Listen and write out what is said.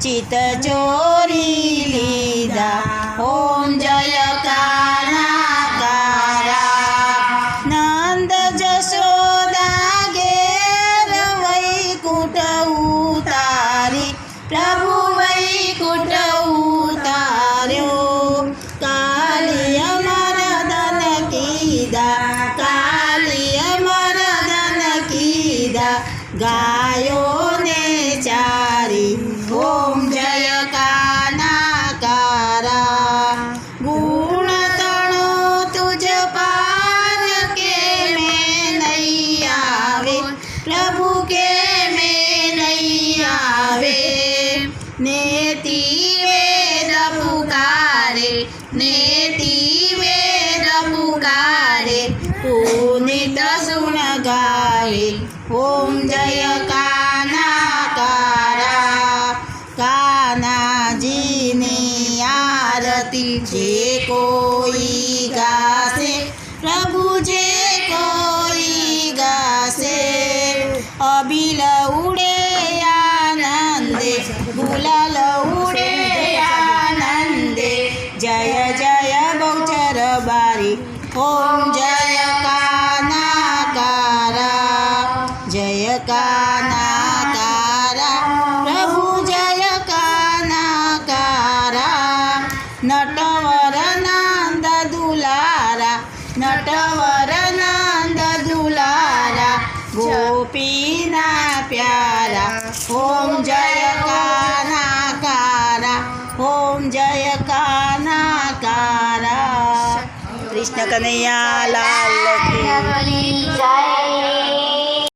चित चोरी लीधा। ओम जय कानाकारा। नंद जशोदा घेर वैकुंठ उतारी, प्रभु वैकुंठ उतार्यो। कालिय मर्दन कीधा, कालिय मर्दन कीधा, गायो ने चारी। ओम जय कानाकारा। गुण तणो तुझ पार के में नहीं आवे, प्रभु के में नहीं आवे। नेति वेद पुकारे, नेति वेद पुकारे, पुनीत सुन गाए। ओम जय कानाकारा। कान्हाजी ने आरती जे कोई गासे, प्रभु जे कोई गासे। अबिल उड़े आनंदे, गुलाल उड़े आनंदे। जय जय बहुचर बारी। ओम जय कानाकारा, जय कानाकारा, प्रभु जय कानाकारा। नटवर नंद दुलारा, नटवर नंद दुलारा, गोपीना प्यारा। ओम जय कानाकारा, ओम जय कानाकारा। कृष्ण कन्हैया लाल की जय।